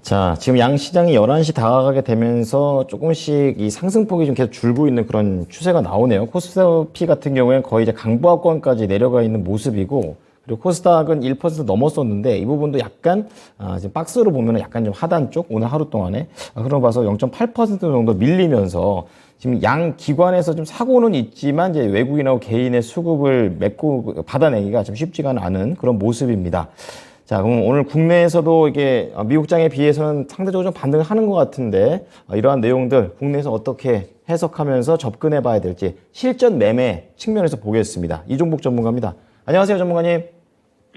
자, 지금 양 시장이 11시 다가가게 되면서 조금씩 이 상승폭이 좀 계속 줄고 있는 그런 추세가 나오네요. 코스피 같은 경우에는 거의 이제 강보합권까지 내려가 있는 모습이고, 그리고 코스닥은 1% 넘었었는데, 이 부분도 약간, 지금 박스로 보면 약간 좀 하단 쪽, 오늘 하루 동안에, 그런 거 봐서 0.8% 정도 밀리면서, 지금 양 기관에서 좀 사고는 있지만, 이제 외국인하고 개인의 수급을 받아내기가 좀 쉽지가 않은 그런 모습입니다. 자, 그럼 오늘 국내에서도 이게 미국장에 비해서는 상대적으로 좀 반등을 하는 것 같은데, 이러한 내용들 국내에서 어떻게 해석하면서 접근해 봐야 될지 실전 매매 측면에서 보겠습니다. 이종복 전문가입니다. 안녕하세요, 전문가님.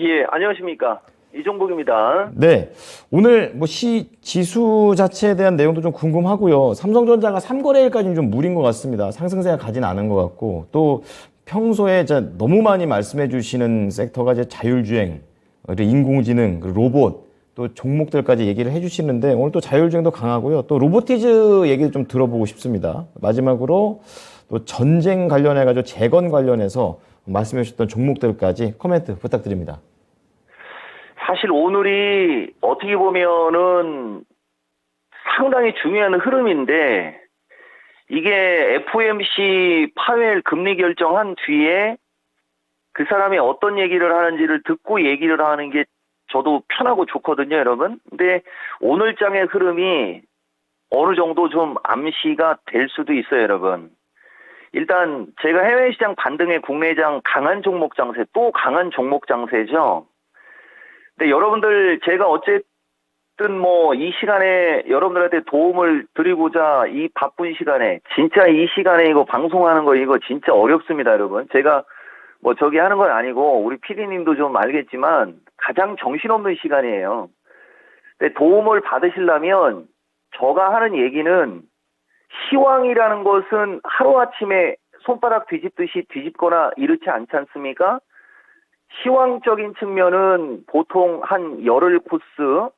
예, 안녕하십니까. 이종복입니다. 네. 오늘 뭐 지수 자체에 대한 내용도 좀 궁금하고요. 삼성전자가 3거래일까지는 좀 무리인 것 같습니다. 상승세가 가진 않은 것 같고, 또 평소에 너무 많이 말씀해 주시는 섹터가 이제 자율주행, 그리고 인공지능, 그리고 로봇, 또 종목들까지 얘기를 해주시는데 오늘 또 자율주행도 강하고요. 또 로보티즈 얘기를 좀 들어보고 싶습니다. 마지막으로 또 전쟁 관련해가지고 재건 관련해서 말씀해 주셨던 종목들까지 코멘트 부탁드립니다. 사실 오늘이 어떻게 보면은 상당히 중요한 흐름인데, 이게 FOMC 파웰 금리 결정한 뒤에 그 사람이 어떤 얘기를 하는지를 듣고 얘기를 하는 게 저도 편하고 좋거든요, 여러분. 근데 오늘장의 흐름이 어느 정도 좀 암시가 될 수도 있어요, 여러분. 일단 제가 해외 시장 반등에 국내장 강한 종목 장세, 또 강한 종목 장세죠. 근데 여러분들, 제가 어쨌든 뭐 이 시간에 여러분들한테 도움을 드리고자 이 바쁜 시간에, 진짜 이 시간에 이거 방송하는 거 이거 진짜 어렵습니다, 여러분. 제가 뭐 저기 하는 건 아니고 우리 PD님도 좀 알겠지만 가장 정신없는 시간이에요. 근데 도움을 받으시려면 제가 하는 얘기는, 시황이라는 것은 하루아침에 손바닥 뒤집듯이 뒤집거나 이렇지 않지 않습니까? 시황적인 측면은 보통 한 열흘 코스,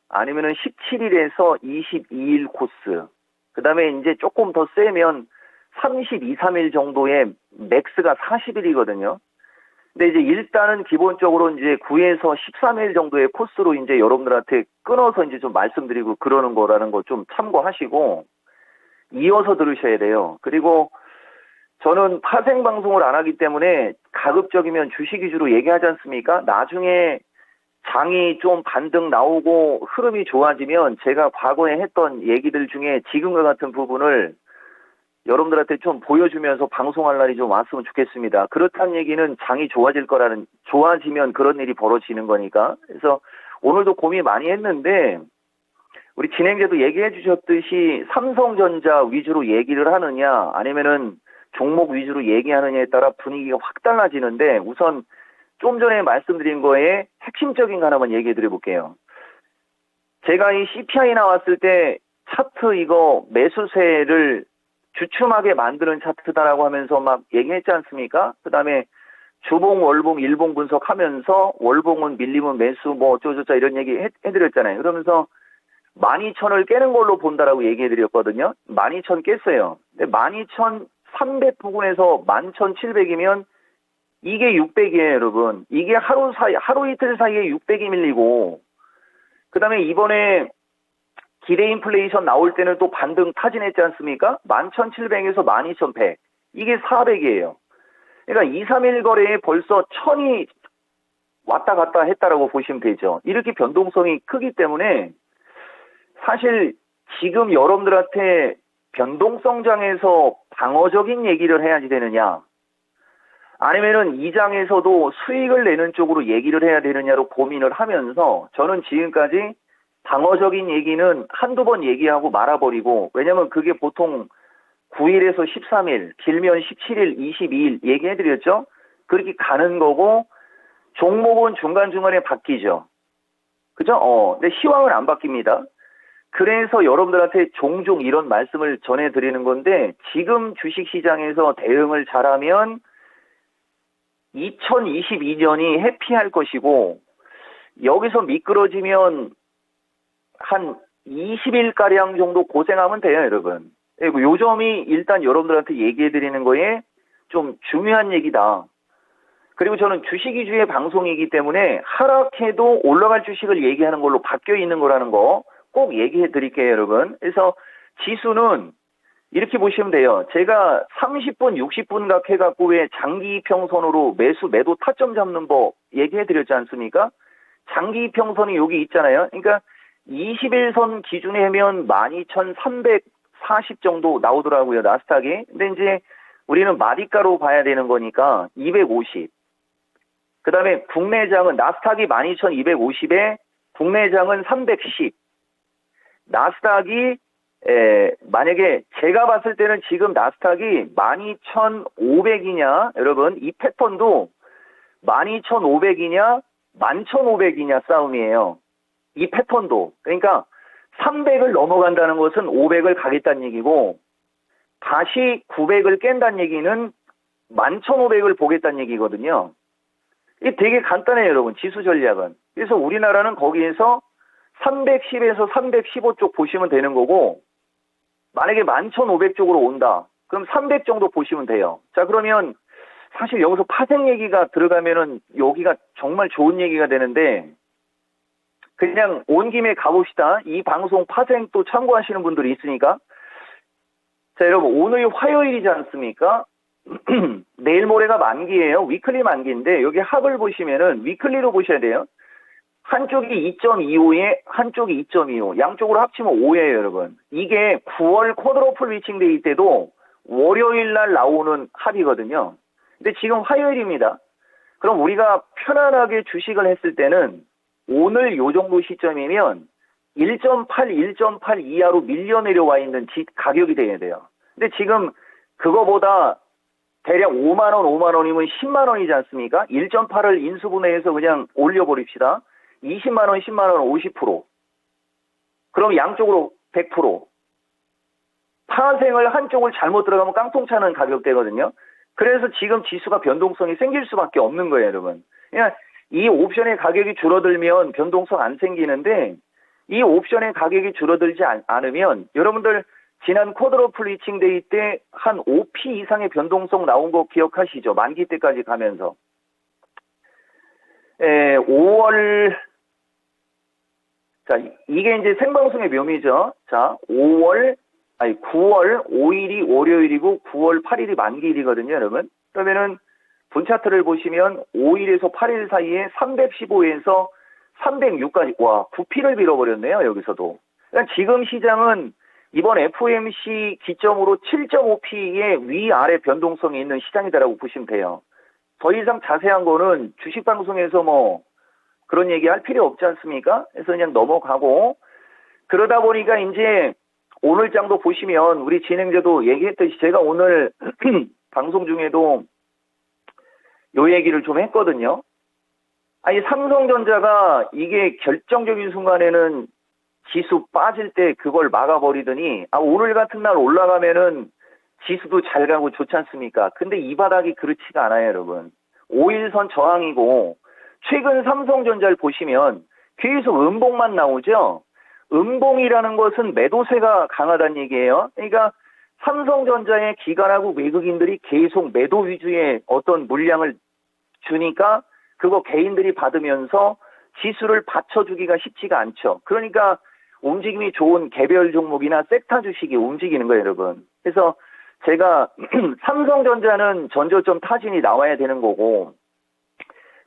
아니면은 17일에서 22일 코스, 그 다음에 이제 조금 더 세면 32, 3일 정도의 맥스가 40일이거든요. 근데 이제 일단은 기본적으로 이제 9에서 13일 정도의 코스로 이제 여러분들한테 끊어서 이제 좀 말씀드리고 그러는 거라는 거 좀 참고하시고 이어서 들으셔야 돼요. 그리고 저는 파생 방송을 안 하기 때문에 가급적이면 주식 위주로 얘기하지 않습니까? 나중에 장이 좀 반등 나오고 흐름이 좋아지면 제가 과거에 했던 얘기들 중에 지금과 같은 부분을 여러분들한테 좀 보여주면서 방송할 날이 좀 왔으면 좋겠습니다. 그렇다는 얘기는 장이 좋아지면 그런 일이 벌어지는 거니까. 그래서 오늘도 고민 많이 했는데, 우리 진행자도 얘기해 주셨듯이 삼성전자 위주로 얘기를 하느냐, 아니면은 종목 위주로 얘기하느냐에 따라 분위기가 확 달라지는데, 우선 좀 전에 말씀드린 거에 핵심적인 거 하나만 얘기해 드려 볼게요. 제가 이 CPI 나왔을 때 차트 이거 매수세를 주춤하게 만드는 차트다라고 하면서 막 얘기했지 않습니까? 그 다음에 주봉, 월봉, 일봉 분석하면서 월봉은 밀리면 매수 뭐 어쩌고저쩌고 이런 얘기 해드렸잖아요. 그러면서 12,000을 깨는 걸로 본다라고 얘기해드렸거든요. 12,000 깼어요. 근데 12,300 부근에서 11,700이면 이게 600이에요, 여러분. 이게 하루 이틀 사이에 600이 밀리고, 그 다음에 이번에 기대 인플레이션 나올 때는 또 반등 타진했지 않습니까? 11,700에서 12,100. 이게 400이에요. 그러니까 2, 3일 거래에 벌써 1,000이 왔다 갔다 했다라고 보시면 되죠. 이렇게 변동성이 크기 때문에 사실 지금 여러분들한테 변동성장에서 방어적인 얘기를 해야지 되느냐, 아니면은 이 장에서도 수익을 내는 쪽으로 얘기를 해야 되느냐로 고민을 하면서, 저는 지금까지 방어적인 얘기는 한두 번 얘기하고 말아버리고, 왜냐면 그게 보통 9일에서 13일, 길면 17일, 22일 얘기해드렸죠? 그렇게 가는 거고, 종목은 중간중간에 바뀌죠. 그죠? 근데 시황은 안 바뀝니다. 그래서 여러분들한테 종종 이런 말씀을 전해드리는 건데, 지금 주식시장에서 대응을 잘하면 2022년이 해피할 것이고, 여기서 미끄러지면 한 20일가량 정도 고생하면 돼요, 여러분. 그리고 요 점이 일단 여러분들한테 얘기해드리는 거에 좀 중요한 얘기다. 그리고 저는 주식 위주의 방송이기 때문에 하락해도 올라갈 주식을 얘기하는 걸로 바뀌어 있는 거라는 거 꼭 얘기해 드릴게요, 여러분. 그래서 지수는 이렇게 보시면 돼요. 제가 30분, 60분 각 해갖고 왜 장기 평선으로 매도 타점 잡는 법 얘기해 드렸지 않습니까? 장기 평선이 여기 있잖아요. 그러니까 21선 기준에 하면 12,340 정도 나오더라고요, 나스닥이. 근데 이제 우리는 마디가로 봐야 되는 거니까 250. 그 다음에 국내장은 나스닥이 12,250에 국내장은 310. 나스닥이 만약에 제가 봤을 때는 지금 나스닥이 12,500이냐 여러분 이 패턴도 12,500이냐 11,500이냐 싸움이에요. 이 패턴도. 그러니까 300을 넘어간다는 것은 500을 가겠다는 얘기고 다시 900을 깬다는 얘기는 11,500을 보겠다는 얘기거든요. 이게 되게 간단해요, 여러분. 지수 전략은. 그래서 우리나라는 거기에서 310에서 315 쪽 보시면 되는 거고 만약에 11,500 쪽으로 온다. 그럼 300 정도 보시면 돼요. 자, 그러면 사실 여기서 파생 얘기가 들어가면은 여기가 정말 좋은 얘기가 되는데 그냥 온 김에 가봅시다. 이 방송 파생 또 참고하시는 분들이 있으니까. 자, 여러분 오늘 화요일이지 않습니까? 내일 모레가 만기예요. 위클리 만기인데 여기 합을 보시면은 위클리로 보셔야 돼요. 한쪽이 2.25에 한쪽이 2.25. 양쪽으로 합치면 5예요, 여러분. 이게 9월 쿼드러플 위칭 데이 때도 월요일 날 나오는 합이거든요. 근데 지금 화요일입니다. 그럼 우리가 편안하게 주식을 했을 때는 오늘 요 정도 시점이면 1.8, 1.8 이하로 밀려 내려와 있는 가격이 돼야 돼요. 근데 지금 그거보다 대략 5만 원, 5만 원이면 10만 원이지 않습니까? 1.8을 인수분해해서 그냥 올려버립시다. 20만 원, 10만 원, 50%. 그럼 양쪽으로 100%. 파생을 한쪽을 잘못 들어가면 깡통 차는 가격대거든요. 그래서 지금 지수가 변동성이 생길 수밖에 없는 거예요, 여러분. 그냥 이 옵션의 가격이 줄어들면 변동성 안 생기는데 이 옵션의 가격이 줄어들지 않으면 여러분들 지난 쿼드러플 위칭 데이 때 한 5p 이상의 변동성 나온 거 기억하시죠? 만기 때까지 가면서. 5월 자, 이게 이제 생방송의 묘미죠. 자, 9월 5일이 월요일이고 9월 8일이 만기일이거든요, 여러분. 그러면은 분차트를 보시면 5일에서 8일 사이에 315에서 306까지, 와, 9p를 밀어버렸네요, 여기서도. 그러니까 지금 시장은 이번 FOMC 기점으로 7.5p의 위아래 변동성이 있는 시장이다라고 보시면 돼요. 더 이상 자세한 거는 주식방송에서 뭐 그런 얘기 할 필요 없지 않습니까? 그래서 그냥 넘어가고 그러다 보니까 이제 오늘 장도 보시면 우리 진행자도 얘기했듯이 제가 오늘 방송 중에도 요 얘기를 좀 했거든요. 아니 삼성전자가 이게 결정적인 순간에는 지수 빠질 때 그걸 막아버리더니 오늘 같은 날 올라가면은 지수도 잘 가고 좋지 않습니까? 근데 이 바닥이 그렇지가 않아요, 여러분. 5일선 저항이고 최근 삼성전자를 보시면 계속 음봉만 나오죠. 음봉이라는 것은 매도세가 강하다는 얘기예요. 그러니까 삼성전자의 기관하고 외국인들이 계속 매도 위주의 어떤 물량을 주니까 그거 개인들이 받으면서 지수를 받쳐주기가 쉽지가 않죠. 그러니까 움직임이 좋은 개별 종목이나 섹터 주식이 움직이는 거예요, 여러분. 그래서 제가 삼성전자는 전저점 타진이 나와야 되는 거고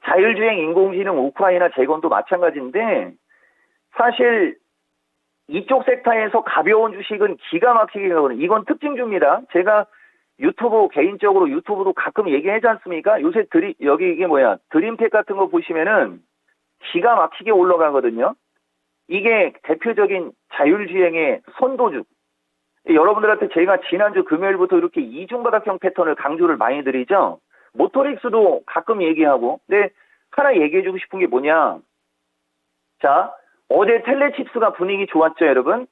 자율주행 인공지능 우크라이나 재건도 마찬가지인데 사실 이쪽 섹터에서 가벼운 주식은 기가 막히게 가거든요. 이건 특징주입니다. 제가 개인적으로 유튜브도 가끔 얘기하지 않습니까? 요새 여기 이게 뭐야 드림텍 같은 거 보시면은 기가 막히게 올라가거든요. 이게 대표적인 자율주행의 선도주. 여러분들한테 제가 지난주 금요일부터 이렇게 이중바닥형 패턴을 강조를 많이 드리죠. 모토릭스도 가끔 얘기하고. 근데 하나 얘기해주고 싶은 게 뭐냐. 자, 어제 텔레칩스가 분위기 좋았죠, 여러분?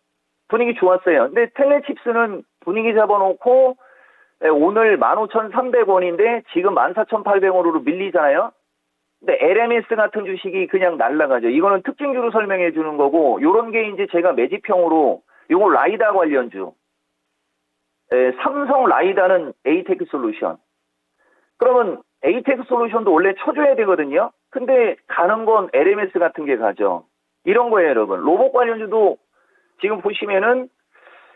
분위기 좋았어요. 근데 텔레칩스는 분위기 잡아놓고 오늘 15,300원인데 지금 14,800원으로 밀리잖아요. 근데 LMS 같은 주식이 그냥 날라가죠. 이거는 특징주로 설명해 주는 거고, 요런 게 이제 제가 매집형으로, 요거 라이다 관련주. 삼성 라이다는 에이테크 솔루션. 그러면 에이테크 솔루션도 원래 쳐줘야 되거든요. 근데 가는 건 LMS 같은 게 가죠. 이런 거예요, 여러분. 로봇 관련주도 지금 보시면은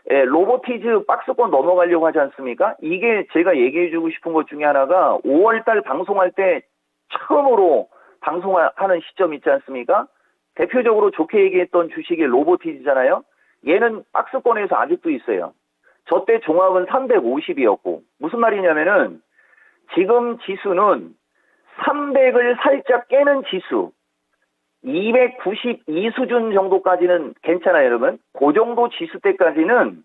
로보티즈 박스권 넘어가려고 하지 않습니까? 이게 제가 얘기해주고 싶은 것 중에 하나가 5월달 방송할 때 처음으로 방송하는 시점 있지 않습니까? 대표적으로 좋게 얘기했던 주식이 로보티즈잖아요. 얘는 박스권에서 아직도 있어요. 저 때 종합은 350이었고 무슨 말이냐면은 지금 지수는 300을 살짝 깨는 지수 292 수준 정도까지는 괜찮아요, 여러분. 그 정도 지수 때까지는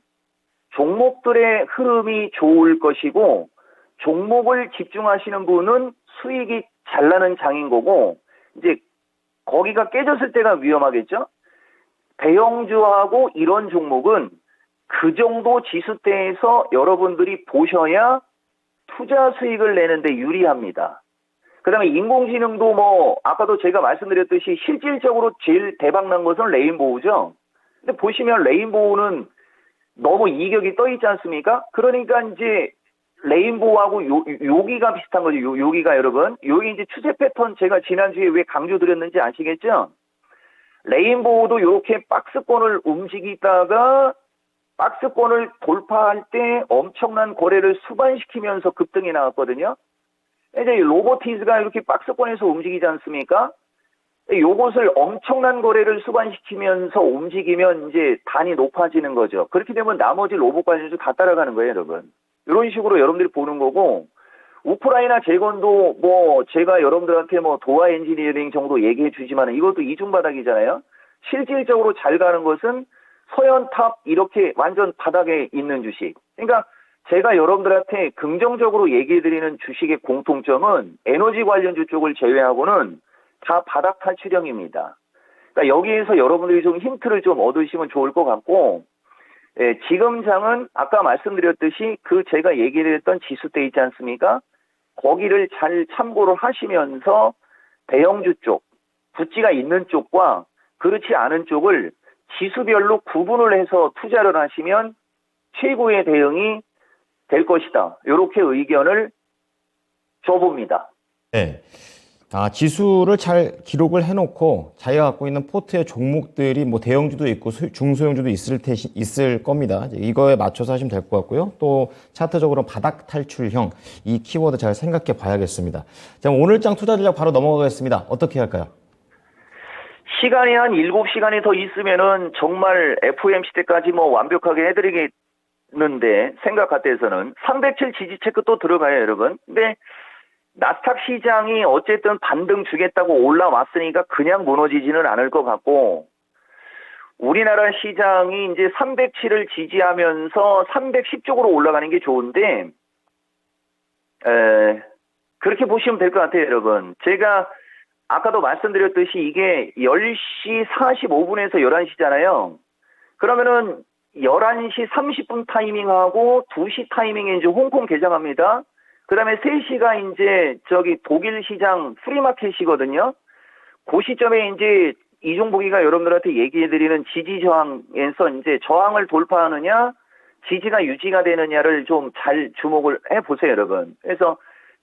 종목들의 흐름이 좋을 것이고 종목을 집중하시는 분은 수익이 잘 나는 장인 거고 이제 거기가 깨졌을 때가 위험하겠죠. 대형주하고 이런 종목은 그 정도 지수대에서 여러분들이 보셔야 투자 수익을 내는데 유리합니다. 그 다음에 인공지능도 뭐 아까도 제가 말씀드렸듯이 실질적으로 제일 대박난 것은 레인보우죠. 근데 보시면 레인보우는 너무 이격이 떠 있지 않습니까? 그러니까 이제 레인보우하고 여기가 비슷한 거죠. 여기가 여러분. 여기 이제 추세 패턴 제가 지난주에 왜 강조드렸는지 아시겠죠? 레인보우도 이렇게 박스권을 움직이다가 박스권을 돌파할 때 엄청난 거래를 수반시키면서 급등이 나왔거든요. 이제 로보티즈가 이렇게 박스권에서 움직이지 않습니까? 요것을 엄청난 거래를 수반시키면서 움직이면 이제 단이 높아지는 거죠. 그렇게 되면 나머지 로봇 관련주 다 따라가는 거예요, 여러분. 이런 식으로 여러분들이 보는 거고, 우크라이나 재건도 뭐 제가 여러분들한테 뭐 도화 엔지니어링 정도 얘기해 주지만 이것도 이중바닥이잖아요. 실질적으로 잘 가는 것은 서현탑 이렇게 완전 바닥에 있는 주식. 그러니까 제가 여러분들한테 긍정적으로 얘기해드리는 주식의 공통점은 에너지 관련주 쪽을 제외하고는 다 바닥 탈출형입니다. 그러니까 여기에서 여러분들이 좀 힌트를 좀 얻으시면 좋을 것 같고, 지금 장은 아까 말씀드렸듯이 그 제가 얘기를 했던 지수대 있지 않습니까? 거기를 잘 참고를 하시면서 대형주 쪽, 부찌가 있는 쪽과 그렇지 않은 쪽을 지수별로 구분을 해서 투자를 하시면 최고의 대응이 될 것이다. 이렇게 의견을 줘봅니다. 네. 지수를 잘 기록을 해놓고 자기가 갖고 있는 포트의 종목들이 뭐 대형주도 있고 중소형주도 있을 겁니다. 이거에 맞춰서 하시면 될 것 같고요. 또 차트적으로 바닥 탈출형 이 키워드 잘 생각해 봐야겠습니다. 자, 오늘 장 투자 전략 바로 넘어가겠습니다. 어떻게 할까요? 시간이 한 7시간이 더 있으면은 정말 FOMC 때까지 뭐 완벽하게 해드리겠는데 생각 같아서는 307 지지 체크 또 들어가요, 여러분. 근데 나스닥 시장이 어쨌든 반등 주겠다고 올라왔으니까 그냥 무너지지는 않을 것 같고, 우리나라 시장이 이제 307을 지지하면서 310 쪽으로 올라가는 게 좋은데, 그렇게 보시면 될 것 같아요, 여러분. 제가 아까도 말씀드렸듯이 이게 10시 45분에서 11시잖아요. 그러면은 11시 30분 타이밍하고 2시 타이밍에 이제 홍콩 개장합니다. 그 다음에 3시가 이제 독일 시장 프리마켓이거든요. 그 시점에 이제 이종복이가 여러분들한테 얘기해드리는 지지 저항에서 이제 저항을 돌파하느냐, 지지가 유지가 되느냐를 좀 잘 주목을 해보세요, 여러분. 그래서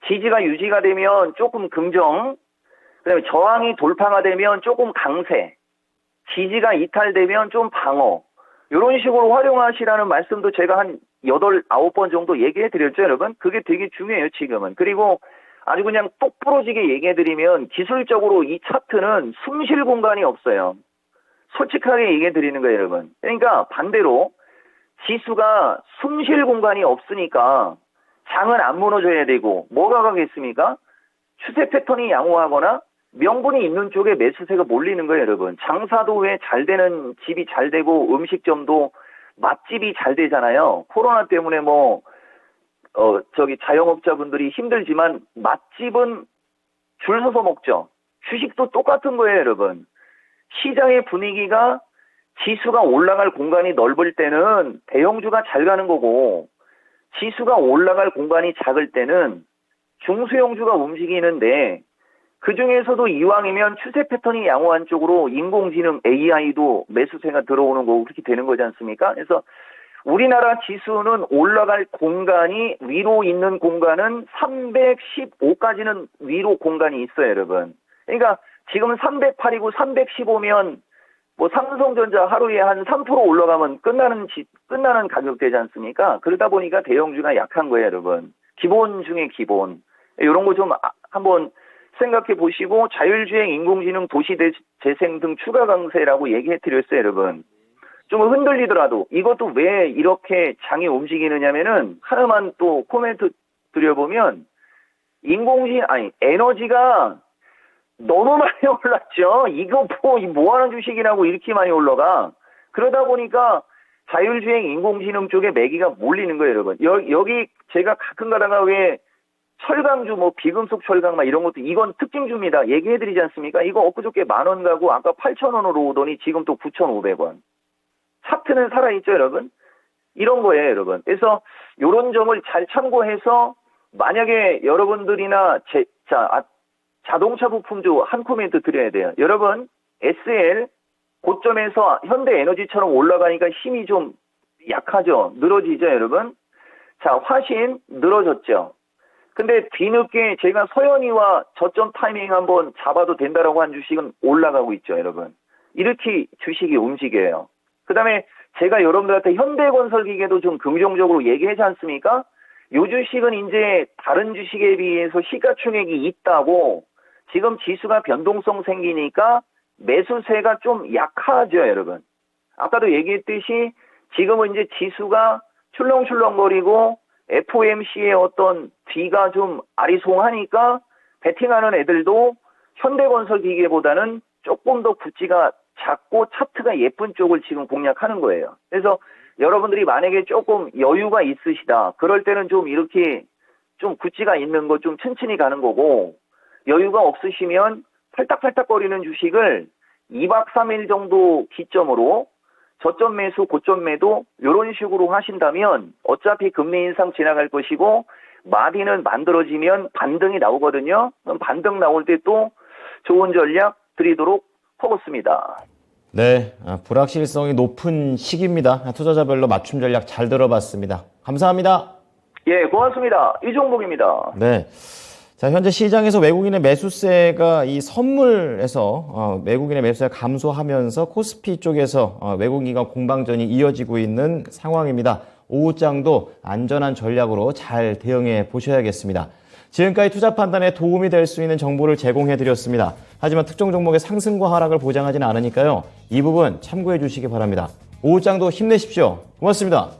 지지가 유지가 되면 조금 긍정, 그 다음에 저항이 돌파가 되면 조금 강세, 지지가 이탈되면 좀 방어, 이런 식으로 활용하시라는 말씀도 제가 한 8, 9번 정도 얘기해 드렸죠, 여러분. 그게 되게 중요해요, 지금은. 그리고 아주 그냥 똑 부러지게 얘기해 드리면 기술적으로 이 차트는 숨 쉴 공간이 없어요. 솔직하게 얘기해 드리는 거예요, 여러분. 그러니까 반대로 지수가 숨 쉴 공간이 없으니까 장은 안 무너져야 되고 뭐가 가겠습니까? 추세 패턴이 양호하거나 명분이 있는 쪽에 매수세가 몰리는 거예요, 여러분. 장사도 왜 잘 되는 집이 잘 되고 음식점도 맛집이 잘 되잖아요. 코로나 때문에 자영업자분들이 힘들지만 맛집은 줄 서서 먹죠. 주식도 똑같은 거예요, 여러분. 시장의 분위기가 지수가 올라갈 공간이 넓을 때는 대형주가 잘 가는 거고, 지수가 올라갈 공간이 작을 때는 중소형주가 움직이는데, 그 중에서도 이왕이면 추세 패턴이 양호한 쪽으로 인공지능 AI도 매수세가 들어오는 거고 그렇게 되는 거지 않습니까? 그래서 우리나라 지수는 올라갈 공간이 위로 있는 공간은 315까지는 위로 공간이 있어요, 여러분. 그러니까 지금은 308이고 315면 뭐 삼성전자 하루에 한 3% 올라가면 끝나는 가격 되지 않습니까? 그러다 보니까 대형주가 약한 거예요, 여러분. 기본 중에 기본. 이런 거 좀 한번 생각해 보시고 자율주행, 인공지능, 도시재생 등 추가 강세라고 얘기해 드렸어요, 여러분. 좀 흔들리더라도 이것도 왜 이렇게 장이 움직이느냐면은 하나만 또 코멘트 드려보면 에너지가 너무 많이 올랐죠. 이거 뭐 하는 주식이라고 이렇게 많이 올라가. 그러다 보니까 자율주행, 인공지능 쪽에 매기가 몰리는 거예요, 여러분. 여기 제가 가끔 가다가 왜 철강주, 뭐 비금속 철강 막 이런 것도 이건 특징주입니다. 얘기해드리지 않습니까? 이거 엊그저께 10,000원 가고 아까 8,000원으로 오더니 지금 또 9,500원. 차트는 살아있죠, 여러분? 이런 거예요, 여러분. 그래서 이런 점을 잘 참고해서 만약에 여러분들이나 자동차 부품주 한 코멘트 드려야 돼요. 여러분, SL 고점에서 현대에너지처럼 올라가니까 힘이 좀 약하죠? 늘어지죠, 여러분? 자, 화신 늘어졌죠? 근데 뒤늦게 제가 서현이와 저점 타이밍 한번 잡아도 된다라고 한 주식은 올라가고 있죠, 여러분. 이렇게 주식이 움직여요. 그 다음에 제가 여러분들한테 현대건설기계도 좀 긍정적으로 얘기하지 않습니까? 요 주식은 이제 다른 주식에 비해서 시가총액이 있다고 지금 지수가 변동성 생기니까 매수세가 좀 약하죠, 여러분. 아까도 얘기했듯이 지금은 이제 지수가 출렁출렁거리고 FOMC의 어떤 뒤가 좀 아리송하니까 베팅하는 애들도 현대건설 기계보다는 조금 더 구찌가 작고 차트가 예쁜 쪽을 지금 공략하는 거예요. 그래서 여러분들이 만약에 조금 여유가 있으시다. 그럴 때는 좀 이렇게 좀 구찌가 있는 거 좀 천천히 가는 거고, 여유가 없으시면 팔딱팔딱거리는 주식을 2박 3일 정도 기점으로 저점 매수, 고점 매도 이런 식으로 하신다면 어차피 금리 인상 지나갈 것이고 마디는 만들어지면 반등이 나오거든요. 그럼 반등 나올 때 또 좋은 전략 드리도록 하겠습니다. 네, 불확실성이 높은 시기입니다. 투자자별로 맞춤 전략 잘 들어봤습니다. 감사합니다. 예, 고맙습니다. 이종복입니다. 네. 자, 현재 시장에서 외국인의 매수세가 이 선물에서 외국인의 매수세가 감소하면서 코스피 쪽에서 외국인과 공방전이 이어지고 있는 상황입니다. 오후장도 안전한 전략으로 잘 대응해 보셔야겠습니다. 지금까지 투자 판단에 도움이 될 수 있는 정보를 제공해 드렸습니다. 하지만 특정 종목의 상승과 하락을 보장하지는 않으니까요. 이 부분 참고해 주시기 바랍니다. 오후장도 힘내십시오. 고맙습니다.